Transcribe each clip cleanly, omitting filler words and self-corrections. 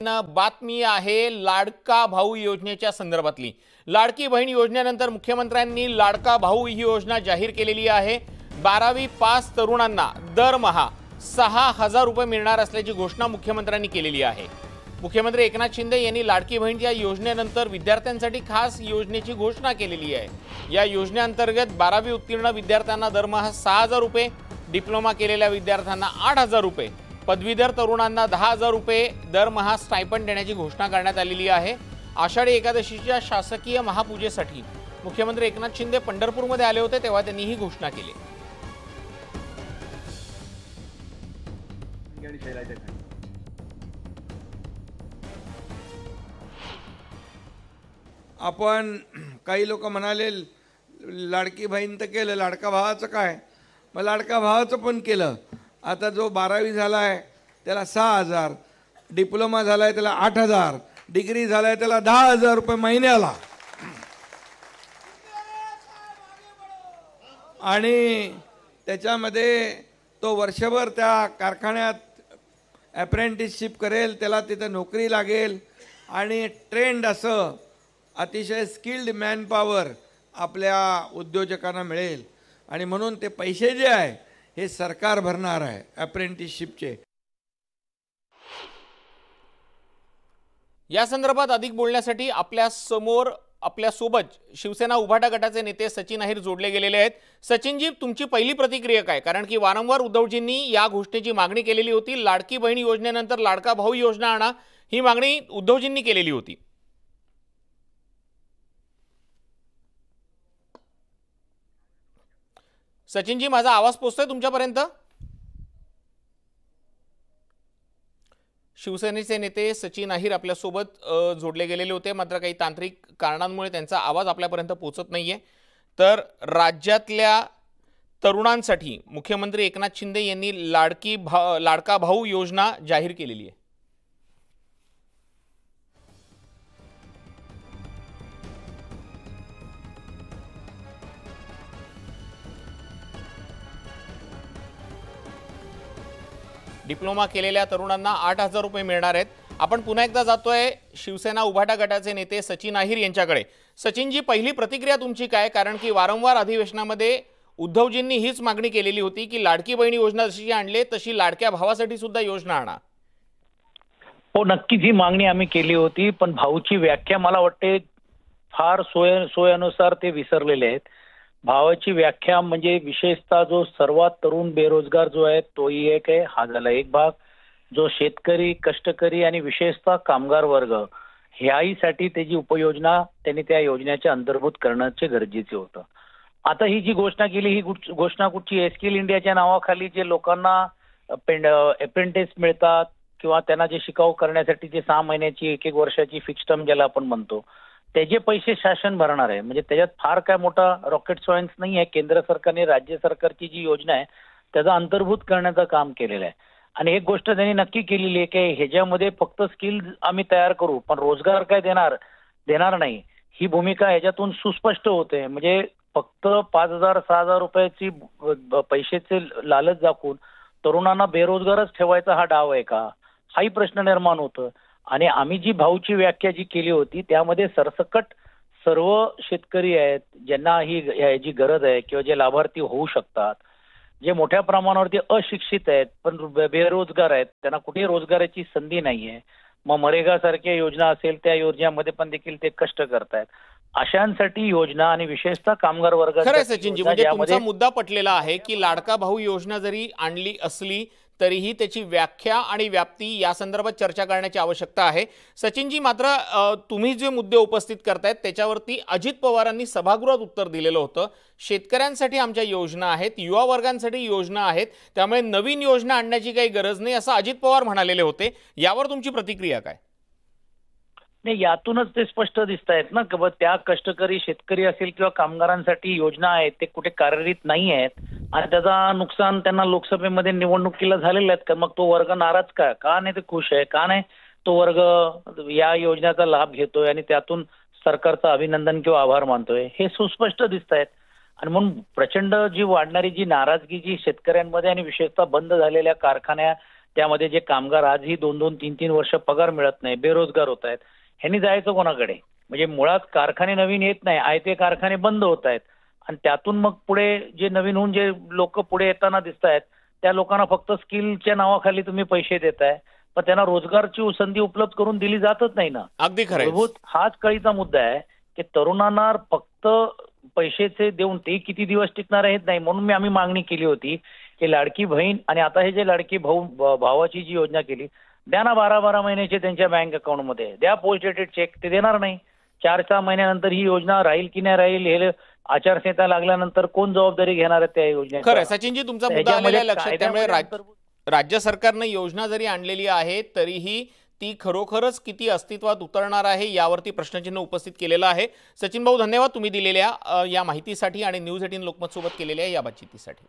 बातमी आहे लाडका भाऊ योजनेच्या संदर्भातली। लाडकी बहीण योजनेनंतर मुख्यमंत्र्यांनी लाडका भाऊ ही योजना जाहीर केलेली आहे। 12वी पास तरुणांना दरमहा 6,000 रुपये मिळणार असल्याची घोषणा मुख्यमंत्र्यांनी केलेली आहे। मुख्यमंत्री एकनाथ शिंदे यांनी लाडकी बहीणच्या योजनेनंतर विद्यार्थ्यांसाठी खास योजनेची घोषणा केलेली आहे। या योजनेअंतर्गत 12वी उत्तीर्ण विद्यार्थ्यांना दरमहा 6,000 रुपये, डिप्लोमा केलेल्या विद्यार्थ्यांना 8,000 रुपये, पदवीधर तरुणांना 10,000 रुपये दरमहा स्टायपंड देण्याची घोषणा करण्यात आलेली आहे। आषाढी एकादशीच्या शासकीय महापूजेसाठी मुख्यमंत्री एकनाथ शिंदे पंढरपूरमध्ये आले होते तेव्हा त्यांनी ही घोषणा केली। आपण काही लोक म्हणाले लाडकी बहीण तर केलं, लाडका भावाचं काय? मग लाडका भावाचं पण केलं। आता जो 12वी झाला आहे त्याला 6,000, डिप्लोमा झाला आहे त्याला 8,000, डिग्री झाला आहे त्याला 10,000 रुपये महिन्याला। आणि त्याच्यामध्ये तो वर्षभर त्या कारखान्यात अप्रेंटिसशिप करेल, त्याला तिथे नोकरी लागेल आणि ट्रेंड असं अतिशय स्किल्ड मॅनपॉवर आपल्या उद्योजकांना मिळेल। आणि म्हणून ते पैसे जे आहे हे सरकार भरणार आहे अप्रेंटिसशिपचे। या संदर्भात अधिक बोलण्यासाठी आपल्यासोबत शिवसेना उभाटा गटाचे नेते सचिन अहिर जोडले गेलेले आहेत। सचिनजी, तुमची पहिली प्रतिक्रिया काय? कारण की वारंवार उद्धवजींनी या घोषणेची मागणी केलेली होती। लाडकी बहीण योजनेनंतर लाडका भाऊ योजना आणा ही मागणी उद्धवजींनी केलेली होती। सचिनजी, माझा आवाज पोहोचतोय तुमच्यापर्यंत? शिवसेनेचे नेते सचिन अहिर आपल्यासोबत जोडले गेलेले होते, मात्र काही तांत्रिक कारणांमुळे त्यांचा आवाज आपल्यापर्यंत पोहोचत नाहीये। तर राज्यातल्या तरुणांसाठी मुख्यमंत्री एकनाथ शिंदे यांनी लाडका भाऊ योजना जाहीर केलेली आहे। डिप्लोमा केलेल्या तरुणांना 8,000 रुपये मिळणार आहेत। आपण पुन्हा एकदा जातोय शिवसेना उभाटा गटाचे नेते सचिन अहिर यांच्याकडे। सचिनजी, पहिली प्रतिक्रिया तुमची काय? कारण की वारंवार अधिवेशनामध्ये उद्धवजींनी हीच मागणी केलेली होती की लाडकी बहीण योजना जशी आणली तशी लाडक्या भावासाठी सुद्धा योजना आणा। हो, नक्कीच ही मागणी आम्ही केली होती, पण भाऊची व्याख्या मला वाटते फार सोयीनुसार ते विसरलेले आहेत। भावाची व्याख्या म्हणजे विशेषतः जो सर्वात तरुण बेरोजगार जो आहे तोही एक आहे, हा झाला एक भाग। जो शेतकरी, कष्टकरी आणि विशेषतः कामगार वर्ग ह्याहीसाठी त्याची उपयोजना त्यांनी त्या योजनेच्या अंतर्भूत करण्याचे गरजेचे होतं। आता ही जी घोषणा केली ही घोषणा कुठची? स्किल इंडियाच्या नावाखाली जे लोकांना अप्रेंटिस मिळतात किंवा त्यांना जे शिकाऊ करण्यासाठी जे 6 महिन्याची 1-1 वर्षाची फिक्स टर्म ज्याला आपण म्हणतो त्याचे पैसे शासन भरणार आहे। म्हणजे त्याच्यात फार काय मोठा रॉकेट सायन्स नाही आहे। केंद्र सरकारने राज्य सरकारची जी योजना आहे त्याचा अंतर्भूत करण्याचं काम केलेलं आहे। आणि एक गोष्ट त्यांनी नक्की केलेली आहे की ह्याच्यामध्ये फक्त स्किल आम्ही तयार करू पण रोजगार काय देणार नाही, ही भूमिका ह्याच्यातून सुस्पष्ट होते। म्हणजे फक्त 5,000-6,000 रुपयाची पैशाचे लालच दाखवून तरुणांना बेरोजगारच ठेवायचा हा डाव आहे का, हाही प्रश्न निर्माण होतो। आणि आम्ही जी भाऊची व्याख्या जी केली होती त्यामध्ये सरसकट सर्व शेतकरी आहेत ज्यांना ह्याची गरज आहे किंवा जे लाभार्थी होऊ शकतात, जे मोठ्या प्रमाणावरती अशिक्षित आहेत पण बेरोजगार आहेत, त्यांना कुठेही रोजगाराची संधी नाहीये, मग मनरेगा सारख्या योजना असेल त्या योजनेमध्ये पण देखील ते कष्ट करतायत, अशांसाठी योजना आणि विशेषतः कामगार वर्गासाठी। खरं सचिनजी, म्हणजे तुमचा मुद्दा पटलेला आहे की लाडका भाऊ योजना जरी आणली असली तरीही त्याची व्याख्या आणि व्याप्ती या संदर्भात चर्चा करण्याची आवश्यकता आहे। सचिनजी, मात्र तुम्ही जे मुद्दे उपस्थित करतायत त्याच्यावरती अजित पवारांनी सभागृहात उत्तर दिलेलं होतं। शेतकऱ्यांसाठी आमच्या योजना आहेत, युवा वर्गांसाठी योजना आहेत, त्यामुळे नवीन योजना आणण्याची काही गरज नाही असं अजित पवार म्हणालेले होते। यावर तुमची प्रतिक्रिया काय? नाही, यातूनच ते स्पष्ट दिसत आहेत ना की त्या कष्टकरी शेतकरी असेल किंवा कामगारांसाठी योजना आहेत ते कुठे कार्यरत नाही आहेत आणि त्याचा नुकसान त्यांना लोकसभेमध्ये निवडणुकीला झालेलं आहे। मग तो वर्ग नाराज का नाही? ते खुश आहे का नाही? तो वर्ग या योजनेचा लाभ घेतोय आणि त्यातून सरकारचं अभिनंदन किंवा आभार मानतोय, हे सुस्पष्ट दिसत आहेत। आणि म्हणून प्रचंड जी वाढणारी जी नाराजगी जी शेतकऱ्यांमध्ये आणि विशेषतः बंद झालेल्या कारखान्या त्यामध्ये जे कामगार आजही 2-2, 3-3 वर्ष पगार मिळत नाही, बेरोजगार होत आहेत, ह्यांनी जायचं कोणाकडे? म्हणजे मुळात कारखाने नवीन येत नाही, आयते कारखाने बंद होत आहेत आणि त्यातून मग पुढे जे नवीन होऊन जे लोक पुढे येताना दिसत आहेत त्या लोकांना फक्त स्किलच्या नावाखाली तुम्ही पैसे देताय, पण त्यांना रोजगारची संधी उपलब्ध करून दिली जातच नाही ना. अगदी खरं. हाच कळीचा मुद्दा आहे की तरुणांना फक्त पैशाचे देऊन ते किती दिवस टिकणार आहेत नाही. म्हणून आम्ही मागणी केली होती की लाडकी बहीण आणि आता हे जे लाडकी भावाची जी योजना केली, द्या ना 12-12 महिन्याचे त्यांच्या बँक अकाउंटमध्ये, द्या पोस्ट डेटेड चेक. ते देणार नाही. 4-6 महिन्यानंतर ही योजना राहील की नाही राहील हे आचारसंहिता लागल्यानंतर कोण जबाबदारी घेणार आहे त्या योजनेची? खरं सचिनजी, तुमचा मुद्दा आलेला लक्षात. त्यामुळे राज्य सरकारनं योजना जरी आणलेली आहे तरीही ती खरोखरच किती अस्तित्वात उतरणार आहे यावरती प्रश्नचिन्ह उपस्थित केलेलं आहे. सचिन भाऊ, धन्यवाद तुम्ही दिलेल्या या माहितीसाठी आणि न्यूज 18 लोकमत सोबत केलेल्या या बातचीतीसाठी.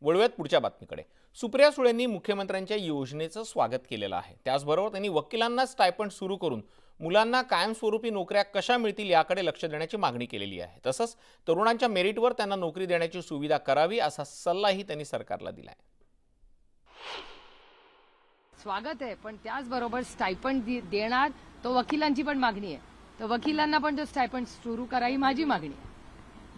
वळूयात पुढच्या बातमीकडे. सुप्रिया सुळेंनी मुख्यमंत्र्यांच्या योजनेचं स्वागत केलेलं आहे. त्याचबरोबर त्यांनी वकिलांना स्टायपंड सुरू करून मुलांना कायमस्वरूपी नोकऱ्या कशा मिळतील याकडे लक्ष देण्याची मागणी केलेली आहे. तसंच तरुणांच्या मेरिटवर त्यांना नोकरी देण्याची सुविधा करावी असा सल्लाही त्यांनी सरकारला दिलाय. स्वागत आहे, पण त्याचबरोबर स्टायपंड देणार तो वकिलांची पण मागणी आहे. तर वकिलांना पण तो स्टायपंड सुरू करावी माझी मागणी आहे.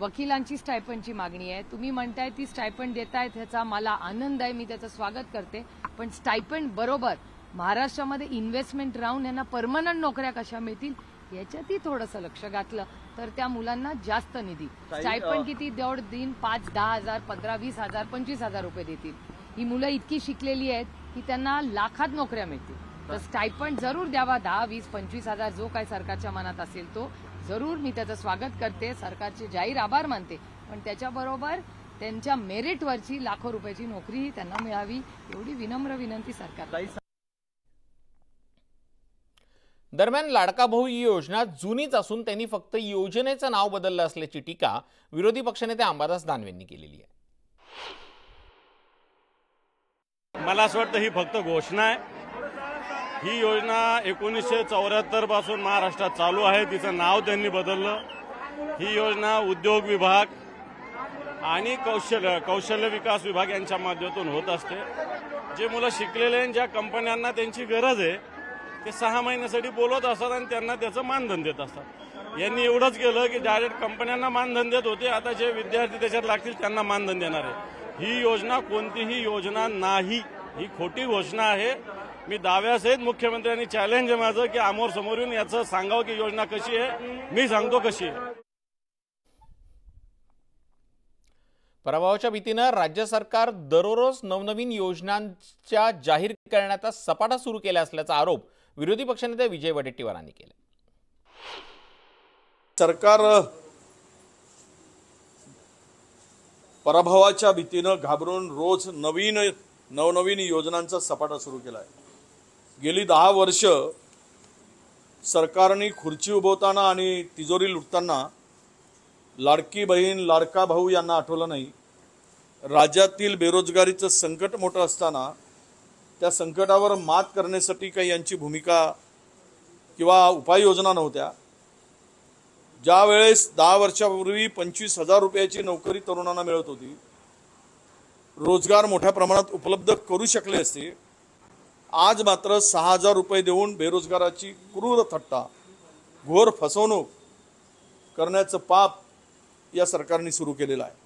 वकिलांची स्टायपंडची मागणी आहे. तुम्ही म्हणताय ती स्टायपंड देतायत ह्याचा मला आनंद आहे, मी त्याचं स्वागत करते. पण स्टायपंड बरोबर महाराष्ट्रामध्ये इन्व्हेस्टमेंट राहून यांना परमनंट नोकऱ्या कशा मिळतील याच्यातही थोडंसं लक्ष घातलं तर त्या मुलांना जास्त निधी. स्टायपंड किती देईन? 5-10 हजार, 15-20 हजार, 25 हजार रुपये देतील. ही मुलं इतकी शिकलेली आहेत की त्यांना लाखात नोकऱ्या मिळतील. तर स्टायपंड जरूर द्यावा. 10, 20, 25 हजार जो काय सरकारच्या मनात असेल तो जरूर. मी त्याचं स्वागत करते, सरकारचे जाहीर आभार मानते. पण त्याच्याबरोबर त्यांच्या मेरिटवरची लाखो रुपयाची नोकरीही त्यांना मिळावी एवढी विनम्र विनंती सरकारला. दरम्यान लाडका भाऊ ही योजना जुनीच असून त्यांनी फक्त योजनेचं नाव बदललं असल्याची टीका विरोधी पक्षनेते अंबादास दानवेंनी केलेली आहे. मला असं वाटतं ही फक्त घोषणा आहे. ही योजना 1974 पासून महाराष्ट्रात चालू आहे. तिचं नाव त्यांनी बदललं. ही योजना उद्योग विभाग आणि कौशल्य विकास विभाग यांच्या माध्यमातून होत असते. जे मुलं शिकलेले आहेत, ज्या कंपन्यांना त्यांची गरज आहे ते 6 महिन्यासाठी बोलवत असतात आणि त्यांना त्याचं मानधन देत असतात. यांनी एवढंच केलं की डायरेक्ट कंपन्यांना मानधन देत होते, आता जे विद्यार्थी त्याच्यात लागतील त्यांना मानधन देणार आहे. ही योजना कोणतीही योजना नाही, ही खोटी घोषणा आहे. मी दाव्यासहित मुख्यमंत्र्यांनी चॅलेंज आहे माझं की समोर येऊन याचं सांगावं की योजना कशी आहे. मी सांगतो कशी आहे. पराभवाच्या भीतीनं राज्य सरकार दररोज नवनवीन योजनांच्या जाहीर करण्याचा सपाटा सुरू केला असल्याचा आरोप विरोधी पक्षनेते विजय वडेट्टीवारांनी केला. सरकार पराभवाच्या भीतीनं घाबरून रोज नवनवीन योजनांचा सपाटा सुरू केला आहे. गेली 10 वर्ष सरकारने खुर्ची उभवताना आणि तिजोरी लुटताना लाडकी बहीण लाडका भाऊ यांना आठवलं नाही. राज्यातील बेरोजगारीचं संकट मोठं असताना त्या संकटावर मात करण्यासाठी काही यांची भूमिका किंवा उपाययोजना नव्हत्या. ज्या वेळेस 10 वर्षापूर्वी 25,000 रुपयाची नोकरी तरुणांना मिळत होती, रोजगार मोठ्या प्रमाणात उपलब्ध करू शकले असते, आज मात्र 6,000 रुपये देऊन बेरोजगाराची क्रूर थट्टा, घोर फसवणूक करण्याचं पाप या सरकारने सुरू केलेलं आहे.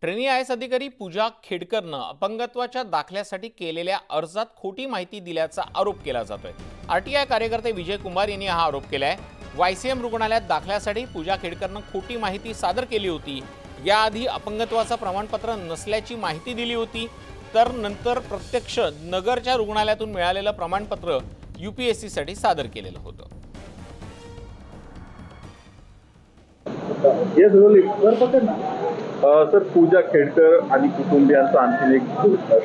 ट्रेनी IAS अधिकारी पूजा खेडकरनं अपंगत्वाच्या दाखल्यासाठी केलेल्या अर्जात खोटी माहिती दिल्याचा आरोप केला जातोय. RTI कार्यकर्ते विजय कुमार यांनी हा आरोप केलाय. YCM रुग्णालयात दाखल्यासाठी पूजा खेडकरनं खोटी माहिती सादर केली होती. याआधी अपंगत्वाचं प्रमाणपत्र नसल्याची माहिती दिली होती, तर नंतर प्रत्यक्ष नगरच्या रुग्णालयातून मिळालेलं प्रमाणपत्र UPSC साठी सादर केलेलं होतं. सर, पूजा खेडकर आणि कुटुंबियांचा आणखी एक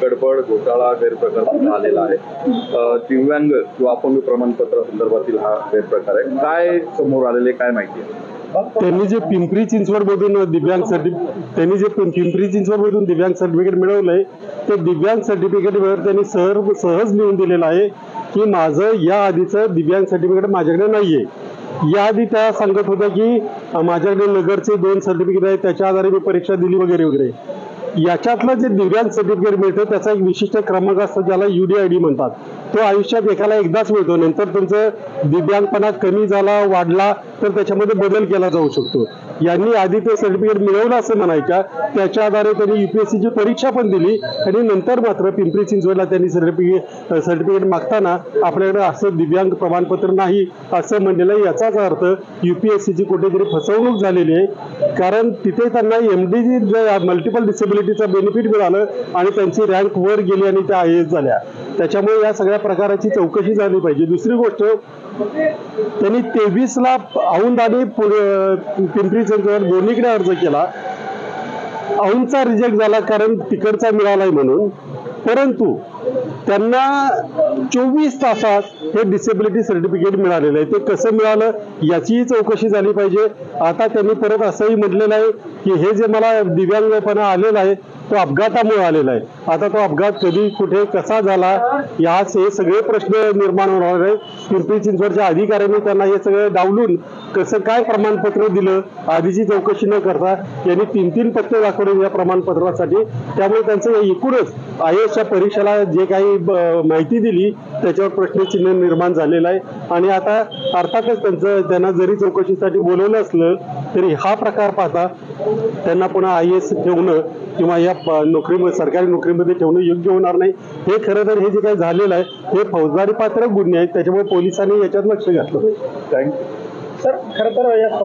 गडबड घोटाळा गैरप्रकार झालेला आहे. दिव्यांग किंवा अपंग प्रमाणपत्र संदर्भातील हा गैरप्रकार आहे. काय समोर आलेले, काय माहिती आहे? त्यांनी जे पिंपरी चिंचवड मधून दिव्यांग सर्टिफिकेट मिळवलंय, ते दिव्यांग सर्टिफिकेटवर त्यांनी सहज लिहून दिलेलं आहे की माझं या आधीचं दिव्यांग सर्टिफिकेट माझ्याकडे नाहीये. याआधी त्या सांगत होत्या की माझ्याकडे नगरचे 2 सर्टिफिकेट आहेत, त्याच्या आधारे मी परीक्षा दिली वगैरे वगैरे. याच्यातलं जे दिव्यांग सर्टिफिकेट मिळतं त्याचा एक विशिष्ट क्रमांक असतो, ज्याला UDID म्हणतात. तो आयुष्यात एकाला एकदाच मिळतो. नंतर तुमचं दिव्यांगपणा कमी झाला वाढला तर त्याच्यामध्ये बदल केला जाऊ शकतो. यांनी आधी ते सर्टिफिकेट मिळवलं असं म्हणायच्या, त्याच्या आधारे त्यांनी UPSCची परीक्षा पण दिली आणि नंतर मात्र पिंपरी चिंचवडला त्यांनी सर्टिफिकेट मागताना आपल्याकडे असं दिव्यांग प्रमाणपत्र नाही असं म्हणलेलं. याचाच अर्थ UPSCची कुठेतरी फसवणूक झालेली आहे, कारण तिथे त्यांना MD मल्टिपल डिसेबिलिटीचा बेनिफिट मिळालं आणि त्यांची रँक वर गेली आणि त्या IAS झाल्या. त्याच्यामुळे या सगळ्या प्रकाराची चौकशी झाली पाहिजे. दुसरी गोष्ट, त्यांनी 23ला औंध आणि पिंपरी चिंचवड दोन्हीकडे अर्ज केला. औंधचा रिजेक्ट झाला कारण तिकडचा मिळालाय म्हणून, परंतु त्यांना 24 तासात हे डिसेबिलिटी सर्टिफिकेट मिळालेलं आहे. ते कसं मिळालं याचीही चौकशी झाली पाहिजे. आता त्यांनी परत असंही म्हटलेलं आहे की हे जे मला दिव्यांगपणा आलेला आहे तो अपघातामुळे आलेला आहे. आता तो अपघात कधी कुठे कसा झाला याच हे सगळे प्रश्न निर्माण होणार आहे. पिंपरी चिंचवडच्या अधिकाऱ्यांनी त्यांना हे सगळं डावलून कसं काय प्रमाणपत्र दिलं आधीची चौकशी न करता यांनी 3-3 पत्ते दाखवले या प्रमाणपत्रासाठी. त्यामुळे त्यांचं एकूणच IASच्या परीक्षेला जे काही माहिती दिली त्याच्यावर प्रश्नचिन्ह निर्माण झालेलं आहे. आणि आता अर्थातच त्यांना जरी चौकशीसाठी बोलवलं असलं तरी हा प्रकार पाहता त्यांना पुन्हा IAS ठेवणं किंवा या सरकारी नोकरीमध्ये ठेवणं योग्य होणार नाही. हे खरं तर हे जे काही झालेलं आहे हे फौजदारी पात्र गुन्हे आहेत, त्याच्यामुळे पोलिसांनी याच्यात लक्ष घातलं. Thank you sir. खरं तर